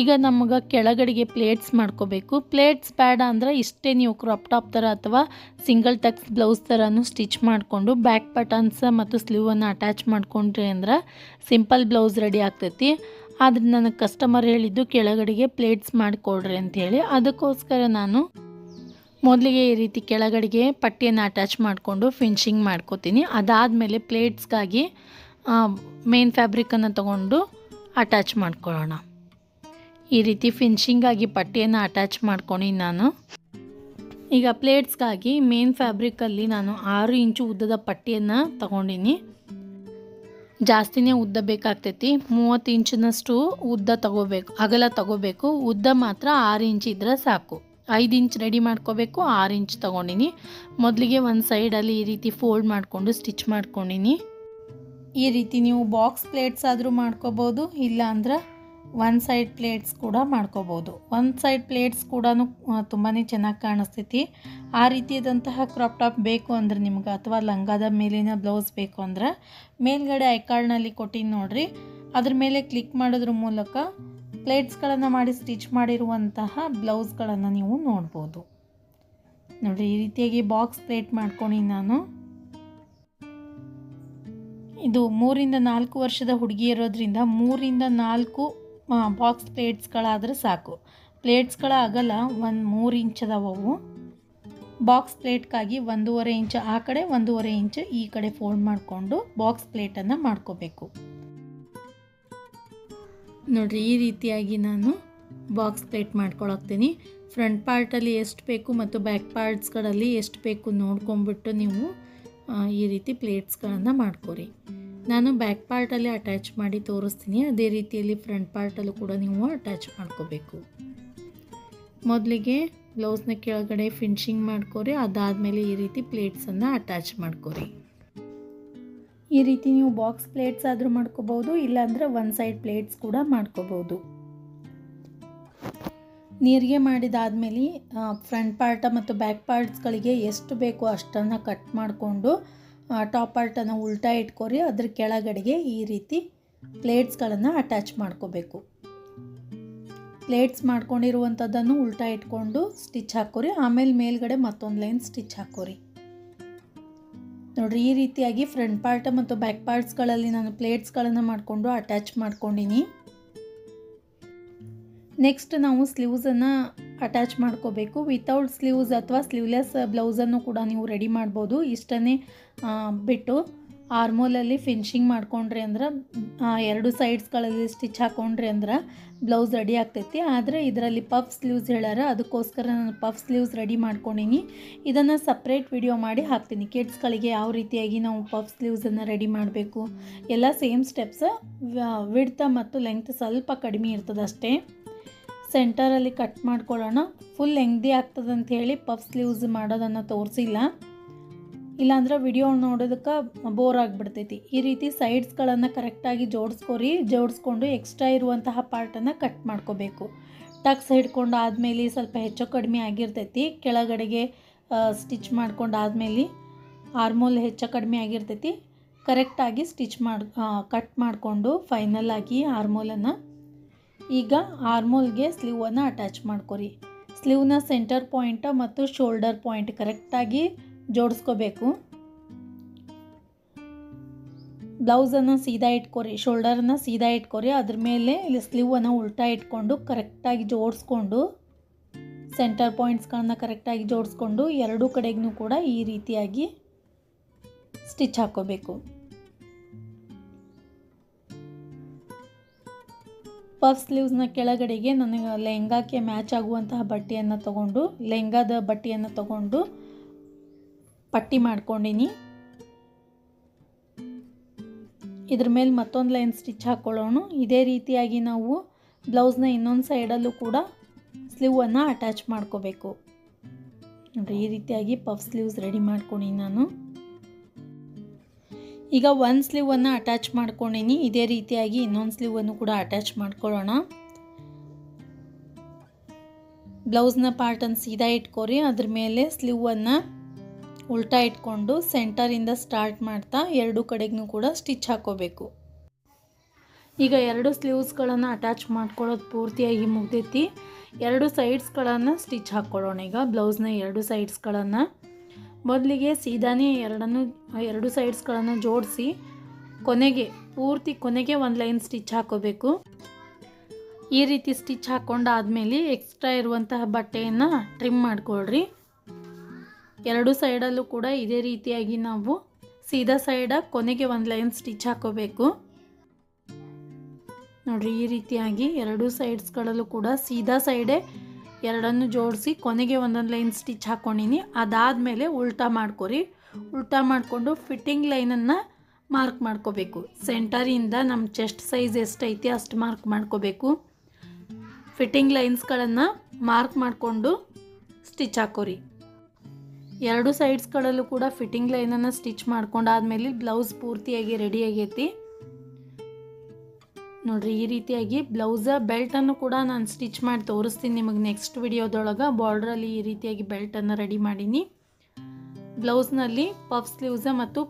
ಈಗ ನಮಗೆ ಕೆಳಗಡೆಗೆ ಪ್ಲೇಟ್ಸ್ ಮಾಡ್ಕೋಬೇಕು. ಪ್ಲೇಟ್ಸ್ ಬೇಡ ಅಂದ್ರೆ ಇಷ್ಟೇ ನೀವು ಕ್ರಾಪ್ ಟಾಪ್ ಥರ ಅಥವಾ ಸಿಂಗಲ್ ಟಕ್ಸ್ ಬ್ಲೌಸ್ ಥರನೂ ಸ್ಟಿಚ್ ಮಾಡಿಕೊಂಡು ಬ್ಯಾಕ್ ಬಟನ್ಸ್ ಮತ್ತು ಸ್ಲೀವನ್ನು ಅಟ್ಯಾಚ್ ಮಾಡ್ಕೊಂಡ್ರಿ ಅಂದ್ರೆ ಸಿಂಪಲ್ ಬ್ಲೌಸ್ ರೆಡಿ ಆಗ್ತೈತಿ. ಆದರೆ ನನಗೆ ಕಸ್ಟಮರ್ ಹೇಳಿದ್ದು ಕೆಳಗಡೆಗೆ ಪ್ಲೇಟ್ಸ್ ಮಾಡಿಕೊಡ್ರಿ ಅಂಥೇಳಿ. ಅದಕ್ಕೋಸ್ಕರ ನಾನು ಮೊದಲಿಗೆ ಈ ರೀತಿ ಕೆಳಗಡೆಗೆ ಪಟ್ಟಿಯನ್ನು ಅಟ್ಯಾಚ್ ಮಾಡಿಕೊಂಡು ಫಿನಿಶಿಂಗ್ ಮಾಡ್ಕೋತೀನಿ. ಅದಾದಮೇಲೆ ಪ್ಲೇಟ್ಸ್ಗಾಗಿ ಮೇನ್ ಫ್ಯಾಬ್ರಿಕನ್ನು ತಗೊಂಡು ಅಟ್ಯಾಚ್ ಮಾಡ್ಕೊಳ್ಳೋಣ. ಈ ರೀತಿ ಫಿನಿಶಿಂಗಾಗಿ ಪಟ್ಟಿಯನ್ನು ಅಟ್ಯಾಚ್ ಮಾಡ್ಕೊಂಡು ನಾನು ಈಗ ಪ್ಲೇಟ್ಸ್ಗಾಗಿ ಮೇನ್ ಫ್ಯಾಬ್ರಿಕಲ್ಲಿ ನಾನು 6 ಇಂಚು ಉದ್ದದ ಪಟ್ಟಿಯನ್ನು ತಗೊಂಡಿನಿ. ಜಾಸ್ತಿನೇ ಉದ್ದ ಬೇಕಾಗ್ತೈತಿ. 30 ಇಂಚಿನಷ್ಟು ಉದ್ದ ತಗೋಬೇಕು, ಅಗಲ ತಗೋಬೇಕು. ಉದ್ದ ಮಾತ್ರ 6 ಇಂಚ್ ಇದ್ರೆ ಸಾಕು. 5 ಇಂಚ್ ರೆಡಿ ಮಾಡ್ಕೋಬೇಕು. 6 ಇಂಚ್ ತಗೊಂಡಿನಿ. ಮೊದಲಿಗೆ ಒಂದು ಸೈಡಲ್ಲಿ ಈ ರೀತಿ ಫೋಲ್ಡ್ ಮಾಡಿಕೊಂಡು ಸ್ಟಿಚ್ ಮಾಡ್ಕೊಂಡಿನಿ. ಈ ರೀತಿ ನೀವು ಬಾಕ್ಸ್ ಪ್ಲೇಟ್ಸ್ ಆದರೂ ಮಾಡ್ಕೋಬೋದು, ಇಲ್ಲ ಅಂದ್ರೆ ಒನ್ ಸೈಡ್ ಪ್ಲೇಟ್ಸ್ ಕೂಡ ಮಾಡ್ಕೋಬೋದು. ಒನ್ ಸೈಡ್ ಪ್ಲೇಟ್ಸ್ ಕೂಡ ತುಂಬಾ ಚೆನ್ನಾಗಿ ಕಾಣಿಸ್ತೈತಿ. ಆ ರೀತಿಯಾದಂತಹ ಕ್ರಾಪ್ ಟಾಪ್ ಬೇಕು ಅಂದರೆ ನಿಮ್ಗೆ, ಅಥವಾ ಲಂಗಾದ ಮೇಲಿನ ಬ್ಲೌಸ್ ಬೇಕು ಅಂದ್ರೆ ಮೇಲ್ಗಡೆ ಐಕಾರ್ಡ್ನಲ್ಲಿ ಕೊಟ್ಟಿನಿ ನೋಡಿರಿ, ಅದ್ರ ಮೇಲೆ ಕ್ಲಿಕ್ ಮಾಡೋದ್ರ ಮೂಲಕ ಪ್ಲೇಟ್ಸ್ಗಳನ್ನು ಮಾಡಿ ಸ್ಟಿಚ್ ಮಾಡಿರುವಂತಹ ಬ್ಲೌಸ್ಗಳನ್ನು ನೀವು ನೋಡ್ಬೋದು. ನೋಡಿರಿ, ಈ ರೀತಿಯಾಗಿ ಬಾಕ್ಸ್ ಪ್ಲೇಟ್ ಮಾಡ್ಕೊಂಡು ನಾನು ಇದು 3 ರಿಂದ 4 ವರ್ಷದ ಹುಡುಗಿ ಇರೋದ್ರಿಂದ 3 ರಿಂದ 4 ಬಾಕ್ಸ್ ಪ್ಲೇಟ್ಸ್ಗಳಾದರೆ ಸಾಕು. ಪ್ಲೇಟ್ಸ್ಗಳ ಅಗಲ 3 ಇಂಚ್ ಅದಾವವು. ಬಾಕ್ಸ್ ಪ್ಲೇಟ್ಗಾಗಿ 1.5 ಇಂಚ್ ಆ ಕಡೆ 1.5 ಇಂಚ್ ಈ ಕಡೆ ಫೋಲ್ಡ್ ಮಾಡಿಕೊಂಡು ಬಾಕ್ಸ್ ಪ್ಲೇಟನ್ನು ಮಾಡ್ಕೋಬೇಕು. ನೋಡಿರಿ, ಈ ರೀತಿಯಾಗಿ ನಾನು ಬಾಕ್ಸ್ ಪ್ಲೇಟ್ ಮಾಡ್ಕೊಳಕ್ತೀನಿ. ಫ್ರಂಟ್ ಪಾರ್ಟಲ್ಲಿ ಎಷ್ಟು ಬೇಕು ಮತ್ತು ಬ್ಯಾಕ್ ಪಾರ್ಟ್ಸ್ಗಳಲ್ಲಿ ಎಷ್ಟು ಬೇಕು ನೋಡ್ಕೊಂಬಿಟ್ಟು ನೀವು ಈ ರೀತಿ ಪ್ಲೇಟ್ಸ್ಗಳನ್ನು ಮಾಡ್ಕೊರಿ. ನಾನು ಬ್ಯಾಕ್ ಪಾರ್ಟಲ್ಲಿ ಅಟ್ಯಾಚ್ ಮಾಡಿ ತೋರಿಸ್ತೀನಿ, ಅದೇ ರೀತಿಯಲ್ಲಿ ಫ್ರಂಟ್ ಪಾರ್ಟಲ್ಲೂ ಕೂಡ ನೀವು ಅಟ್ಯಾಚ್ ಮಾಡ್ಕೋಬೇಕು. ಮೊದಲಿಗೆ ಬ್ಲೌಸ್ನ ಕೆಳಗಡೆ ಫಿನಿಶಿಂಗ್ ಮಾಡ್ಕೊರಿ, ಅದಾದಮೇಲೆ ಈ ರೀತಿ ಪ್ಲೇಟ್ಸನ್ನು ಅಟ್ಯಾಚ್ ಮಾಡ್ಕೊರಿ. ಈ ರೀತಿ ನೀವು ಬಾಕ್ಸ್ ಪ್ಲೇಟ್ಸ್ ಆದರೂ ಮಾಡ್ಕೋಬೋದು, ಇಲ್ಲಾಂದರೆ ಒನ್ ಸೈಡ್ ಪ್ಲೇಟ್ಸ್ ಕೂಡ ಮಾಡ್ಕೋಬೋದು. ನೀರಿಗೆ ಮಾಡಿದಾದಮೇಲೆ ಫ್ರಂಟ್ ಪಾರ್ಟ ಮತ್ತು ಬ್ಯಾಕ್ ಪಾರ್ಟ್ಸ್ಗಳಿಗೆ ಎಷ್ಟು ಬೇಕೋ ಅಷ್ಟನ್ನು ಕಟ್ ಮಾಡಿಕೊಂಡು ಟಾಪ್ ಪಾರ್ಟನ್ನು ಉಲ್ಟಾ ಇಟ್ಕೊರಿ. ಅದ್ರ ಕೆಳಗಡೆಗೆ ಈ ರೀತಿ ಪ್ಲೇಟ್ಸ್ಗಳನ್ನು ಅಟ್ಯಾಚ್ ಮಾಡ್ಕೋಬೇಕು. ಪ್ಲೇಟ್ಸ್ ಮಾಡ್ಕೊಂಡಿರುವಂಥದ್ದನ್ನು ಉಲ್ಟಾ ಇಟ್ಕೊಂಡು ಸ್ಟಿಚ್ ಹಾಕೋರಿ. ಆಮೇಲೆ ಮೇಲ್ಗಡೆ ಮತ್ತೊಂದು ಲೈನ್ ಸ್ಟಿಚ್ ಹಾಕೋರಿ. ನೋಡಿರಿ, ಈ ರೀತಿಯಾಗಿ ಫ್ರಂಟ್ ಪಾರ್ಟ್ ಮತ್ತು ಬ್ಯಾಕ್ ಪಾರ್ಟ್ಸ್ಗಳಲ್ಲಿ ನಾನು ಪ್ಲೇಟ್ಸ್ಗಳನ್ನು ಮಾಡಿಕೊಂಡು ಅಟ್ಯಾಚ್ ಮಾಡ್ಕೊಂಡಿನಿ. ನೆಕ್ಸ್ಟ್ ನಾವು ಸ್ಲೀವ್ಸನ್ನು ಅಟ್ಯಾಚ್ ಮಾಡ್ಕೋಬೇಕು. ವಿತೌಟ್ ಸ್ಲೀವ್ಸ್ ಅಥವಾ ಸ್ಲೀವ್ಲೆಸ್ ಬ್ಲೌಸನ್ನು ಕೂಡ ನೀವು ರೆಡಿ ಮಾಡ್ಬೋದು. ಇಷ್ಟನ್ನೇ ಬಿಟ್ಟು ಆರ್ಮೋಲಲ್ಲಿ ಫಿನಿಶಿಂಗ್ ಮಾಡ್ಕೊಂಡ್ರಿ ಅಂದ್ರೆ 2 ಸೈಡ್ಸ್ಗಳಲ್ಲಿ ಸ್ಟಿಚ್ ಹಾಕ್ಕೊಂಡ್ರಿ ಅಂದ್ರೆ ಬ್ಲೌಸ್ ರೆಡಿ ಆಗ್ತೈತಿ. ಆದರೆ ಇದರಲ್ಲಿ ಪಫ್ ಸ್ಲೀವ್ಸ್ ಹೇಳ್ಯಾರ, ಅದಕ್ಕೋಸ್ಕರ ನಾನು ಪಫ್ ಸ್ಲೀವ್ಸ್ ರೆಡಿ ಮಾಡ್ಕೊಂಡಿನಿ. ಇದನ್ನು ಸಪ್ರೇಟ್ ವಿಡಿಯೋ ಮಾಡಿ ಹಾಕ್ತೀನಿ. ಕಿಡ್ಸ್ಗಳಿಗೆ ಯಾವ ರೀತಿಯಾಗಿ ನಾವು ಪಫ್ ಸ್ಲೀವ್ಸನ್ನು ರೆಡಿ ಮಾಡಬೇಕು ಎಲ್ಲ ಸೇಮ್ ಸ್ಟೆಪ್ಸ್. ವಿಡ್ತ್ ಮತ್ತು ಲೆಂಗ್ತ್ ಸ್ವಲ್ಪ ಕಡಿಮೆ ಇರ್ತದೆ ಅಷ್ಟೇ. ಸೆಂಟರಲ್ಲಿ ಕಟ್ ಮಾಡ್ಕೊಳ್ಳೋಣ. ಫುಲ್ ಲೆಂಗ್ದಿ ಆಗ್ತದೆ ಅಂತ ಹೇಳಿ ಪಫ್ ಸ್ಲೀವ್ಸ್ ಮಾಡೋದನ್ನು ತೋರಿಸಿಲ್ಲ, ಇಲ್ಲಾಂದ್ರೆ ವಿಡಿಯೋ ನೋಡೋದಕ್ಕೆ ಬೋರ್ ಆಗಿಬಿಡ್ತೈತಿ. ಈ ರೀತಿ ಸೈಡ್ಸ್ಗಳನ್ನು ಕರೆಕ್ಟಾಗಿ ಜೋಡಿಸ್ಕೊಂಡು ಎಕ್ಸ್ಟ್ರಾ ಇರುವಂತಹ ಪಾರ್ಟನ್ನು ಕಟ್ ಮಾಡ್ಕೋಬೇಕು. ಟಕ್ಸ್ ಹಿಡ್ಕೊಂಡು ಆದಮೇಲೆ ಸ್ವಲ್ಪ ಹೆಚ್ಚು ಕಡಿಮೆ ಆಗಿರ್ತೈತಿ. ಕೆಳಗಡೆಗೆ ಸ್ಟಿಚ್ ಮಾಡ್ಕೊಂಡು ಆದಮೇಲೆ ಆರ್ಮೋಲ್ ಹೆಚ್ಚು ಕಡಿಮೆ ಆಗಿರ್ತೈತಿ. ಕರೆಕ್ಟಾಗಿ ಕಟ್ ಮಾಡಿಕೊಂಡು ಫೈನಲ್ ಆಗಿ ಆರ್ಮೋಲನ್ನು ಈಗ ಆರ್ಮೋಲ್ಗೆ ಸ್ಲೀವನ್ನು ಅಟ್ಯಾಚ್ ಮಾಡ್ಕೊರಿ. ಸ್ಲೀವ್ನ ಸೆಂಟರ್ ಪಾಯಿಂಟ್ ಮತ್ತು ಶೋಲ್ಡರ್ ಪಾಯಿಂಟ್ ಕರೆಕ್ಟಾಗಿ ಜೋಡಿಸ್ಕೋಬೇಕು. ಬ್ಲೌಸನ್ನು ಸೀದಾ ಇಟ್ಕೊರಿ, ಶೋಲ್ಡರನ್ನು ಸೀದಾ ಇಟ್ಕೊರಿ. ಅದ್ರ ಮೇಲೆ ಇಲ್ಲಿ ಸ್ಲೀವನ್ನು ಉಲ್ಟಾ ಇಟ್ಕೊಂಡು ಕರೆಕ್ಟಾಗಿ ಜೋಡಿಸ್ಕೊಂಡು ಸೆಂಟರ್ ಪಾಯಿಂಟ್ಸ್ಗಳನ್ನ ಕರೆಕ್ಟಾಗಿ ಜೋಡಿಸ್ಕೊಂಡು ಎರಡೂ ಕಡೆಗೂ ಕೂಡ ಈ ರೀತಿಯಾಗಿ ಸ್ಟಿಚ್ ಹಾಕ್ಕೋಬೇಕು. ಪಫ್ ಸ್ಲೀವ್ಸ್ನ ಕೆಳಗಡೆಗೆ ನನಗೆ ಲೆಹಂಗಾಕ್ಕೆ ಮ್ಯಾಚ್ ಆಗುವಂತಹ ಬಟ್ಟೆಯನ್ನು ತೊಗೊಂಡು ಲೆಹಂಗಾದ ಬಟ್ಟೆಯನ್ನು ತೊಗೊಂಡು ಪಟ್ಟಿ ಮಾಡ್ಕೊಂಡಿನಿ. ಇದ್ರ ಮೇಲೆ ಮತ್ತೊಂದು ಲೈನ್ ಸ್ಟಿಚ್ ಹಾಕ್ಕೊಳ್ಳೋಣ. ಇದೇ ರೀತಿಯಾಗಿ ನಾವು ಬ್ಲೌಸ್ನ ಇನ್ನೊಂದು ಸೈಡಲ್ಲೂ ಕೂಡ ಸ್ಲೀವನ್ನು ಅಟ್ಯಾಚ್ ಮಾಡ್ಕೋಬೇಕು. ನೋಡಿರಿ, ಈ ರೀತಿಯಾಗಿ ಪಫ್ ಸ್ಲೀವ್ಸ್ ರೆಡಿ ಮಾಡ್ಕೊಂಡು ನಾನು ಈಗ ಒಂದು ಸ್ಲೀವನ್ನು ಅಟ್ಯಾಚ್ ಮಾಡ್ಕೊಂಡಿನಿ. ಇದೇ ರೀತಿಯಾಗಿ ಇನ್ನೊಂದು ಸ್ಲೀವನ್ನು ಕೂಡ ಅಟ್ಯಾಚ್ ಮಾಡ್ಕೊಳ್ಳೋಣ. ಬ್ಲೌಸ್ನ ಪಾರ್ಟನ್ನು ಸೀದಾ ಇಟ್ಕೊರಿ. ಅದ್ರ ಮೇಲೆ ಸ್ಲೀವನ್ನು ಉಲ್ಟಾ ಇಟ್ಕೊಂಡು ಸೆಂಟರಿಂದ ಸ್ಟಾರ್ಟ್ ಮಾಡ್ತಾ ಎರಡೂ ಕಡೆಗೂ ಕೂಡ ಸ್ಟಿಚ್ ಹಾಕೋಬೇಕು. ಈಗ 2 ಸ್ಲೀವ್ಸ್ಗಳನ್ನು ಅಟ್ಯಾಚ್ ಮಾಡ್ಕೊಳ್ಳೋದು ಪೂರ್ತಿಯಾಗಿ ಮುಗ್ದೈತಿ. 2 ಸೈಡ್ಸ್ಗಳನ್ನು ಸ್ಟಿಚ್ ಹಾಕ್ಕೊಳ್ಳೋಣ. ಈಗ ಬ್ಲೌಸ್ನ 2 ಸೈಡ್ಸ್ಗಳನ್ನು ಮೊದಲಿಗೆ ಸೀದಾನೇ 2 ಸೈಡ್ಸ್ಗಳನ್ನು ಜೋಡಿಸಿ ಕೊನೆಗೆ ಒಂದು ಲೈನ್ ಸ್ಟಿಚ್ ಹಾಕೋಬೇಕು. ಈ ರೀತಿ ಸ್ಟಿಚ್ ಹಾಕ್ಕೊಂಡಾದ್ಮೇಲೆ ಎಕ್ಸ್ಟ್ರಾ ಇರುವಂತಹ ಬಟ್ಟೆಯನ್ನು ಟ್ರಿಮ್ ಮಾಡ್ಕೊಳ್ರಿ. 2 ಸೈಡಲ್ಲೂ ಕೂಡ ಇದೇ ರೀತಿಯಾಗಿ ನಾವು ಸೀದಾ ಸೈಡ ಕೊನೆಗೆ ಒಂದು ಲೈನ್ ಸ್ಟಿಚ್ ಹಾಕೋಬೇಕು. ನೋಡಿರಿ, ಈ ರೀತಿಯಾಗಿ 2 ಸೈಡ್ಸ್ಗಳಲ್ಲೂ ಕೂಡ ಸೀದಾ ಸೈಡೇ ಎರಡನ್ನು ಜೋಡಿಸಿ ಕೊನೆಗೆ ಒಂದೊಂದು ಲೈನ್ ಸ್ಟಿಚ್ ಹಾಕ್ಕೊಂಡಿನಿ. ಅದಾದಮೇಲೆ ಉಲ್ಟಾ ಮಾಡ್ಕೊರಿ. ಉಲ್ಟಾ ಮಾಡಿಕೊಂಡು ಫಿಟ್ಟಿಂಗ್ ಲೈನನ್ನು ಮಾರ್ಕ್ ಮಾಡ್ಕೋಬೇಕು. ಸೆಂಟರಿಂದ ನಮ್ಮ ಚೆಸ್ಟ್ ಸೈಜ್ ಎಷ್ಟೈತಿ ಅಷ್ಟು ಮಾರ್ಕ್ ಮಾಡ್ಕೋಬೇಕು. ಫಿಟ್ಟಿಂಗ್ ಲೈನ್ಸ್ಗಳನ್ನು ಮಾರ್ಕ್ ಮಾಡಿಕೊಂಡು ಸ್ಟಿಚ್ ಹಾಕೋರಿ. 2 ಸೈಡ್ಸ್ಗಳಲ್ಲೂ ಕೂಡ ಫಿಟ್ಟಿಂಗ್ ಲೈನನ್ನು ಸ್ಟಿಚ್ ಮಾಡ್ಕೊಂಡಾದ್ಮೇಲೆ ಬ್ಲೌಸ್ ಪೂರ್ತಿಯಾಗಿ ರೆಡಿ ಆಗೈತಿ. ನೋಡಿರಿ ಈ ರೀತಿಯಾಗಿ ಬ್ಲೌಸ ಬೆಲ್ಟನ್ನು ಕೂಡ ನಾನು ಸ್ಟಿಚ್ ಮಾಡಿ ತೋರಿಸ್ತೀನಿ ನಿಮಗೆ ನೆಕ್ಸ್ಟ್ ವಿಡಿಯೋದೊಳಗೆ. ಬಾರ್ಡ್ರಲ್ಲಿ ಈ ರೀತಿಯಾಗಿ ಬೆಲ್ಟನ್ನು ರೆಡಿ ಮಾಡೀನಿ. ಬ್ಲೌಸ್ನಲ್ಲಿ ಪಫ್ ಸ್ಲೀವ್ಸ ಮತ್ತು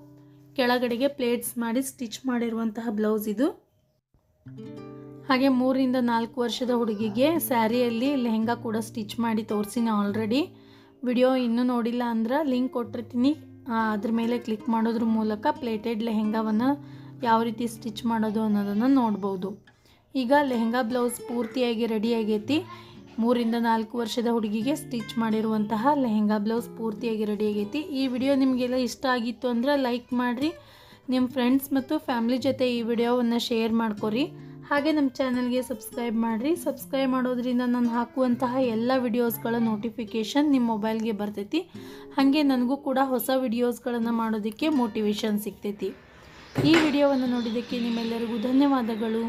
ಕೆಳಗಡೆಗೆ ಪ್ಲೇಟ್ಸ್ ಮಾಡಿ ಸ್ಟಿಚ್ ಮಾಡಿರುವಂತಹ ಬ್ಲೌಸ್ ಇದು. ಹಾಗೆ 3 ರಿಂದ 4 ವರ್ಷದ ಹುಡುಗಿಗೆ ಸ್ಯಾರಿಯಲ್ಲಿ ಲೆಹಂಗಾ ಕೂಡ ಸ್ಟಿಚ್ ಮಾಡಿ ತೋರಿಸಿನಿ ಆಲ್ರೆಡಿ. ವಿಡಿಯೋ ಇನ್ನೂ ನೋಡಿಲ್ಲ ಅಂದ್ರೆ ಲಿಂಕ್ ಕೊಟ್ಟಿರ್ತೀನಿ, ಅದ್ರ ಮೇಲೆ ಕ್ಲಿಕ್ ಮಾಡೋದ್ರ ಮೂಲಕ ಪ್ಲೇಟೆಡ್ ಲೆಹಂಗಾವನ್ನು ಯಾವ ರೀತಿ ಸ್ಟಿಚ್ ಮಾಡೋದು ಅನ್ನೋದನ್ನು ನೋಡ್ಬೋದು. ಈಗ ಲೆಹಂಗಾ ಬ್ಲೌಸ್ ಪೂರ್ತಿಯಾಗಿ ರೆಡಿ ಆಗೈತಿ. 3 ರಿಂದ 4 ವರ್ಷದ ಹುಡುಗಿಗೆ ಸ್ಟಿಚ್ ಮಾಡಿರುವಂತಹ ಲೆಹಂಗಾ ಬ್ಲೌಸ್ ಪೂರ್ತಿಯಾಗಿ ರೆಡಿ ಆಗೈತಿ. ಈ ವಿಡಿಯೋ ನಿಮಗೆಲ್ಲ ಇಷ್ಟ ಆಗಿತ್ತು ಅಂದ್ರೆ ಲೈಕ್ ಮಾಡಿರಿ, ನಿಮ್ಮ ಫ್ರೆಂಡ್ಸ್ ಮತ್ತು ಫ್ಯಾಮಿಲಿ ಜೊತೆ ಈ ವಿಡಿಯೋವನ್ನು ಶೇರ್ ಮಾಡ್ಕೊರಿ. ಹಾಗೆ ನಮ್ಮ ಚಾನಲ್ಗೆ ಸಬ್ಸ್ಕ್ರೈಬ್ ಮಾಡಿರಿ. ಸಬ್ಸ್ಕ್ರೈಬ್ ಮಾಡೋದ್ರಿಂದ ನಾನು ಹಾಕುವಂತಹ ಎಲ್ಲ ವಿಡಿಯೋಸ್ಗಳ ನೋಟಿಫಿಕೇಷನ್ ನಿಮ್ಮ ಮೊಬೈಲ್ಗೆ ಬರ್ತೈತಿ. ಹಾಗೆ ನನಗೂ ಕೂಡ ಹೊಸ ವಿಡಿಯೋಸ್ಗಳನ್ನು ಮಾಡೋದಕ್ಕೆ ಮೋಟಿವೇಶನ್ ಸಿಗ್ತೈತಿ. ಈ ವಿಡಿಯೋವನ್ನು ನೋಡಿದ್ದಕ್ಕೆ ನಿಮ್ಮೆಲ್ಲರಿಗೂ ಧನ್ಯವಾದಗಳು.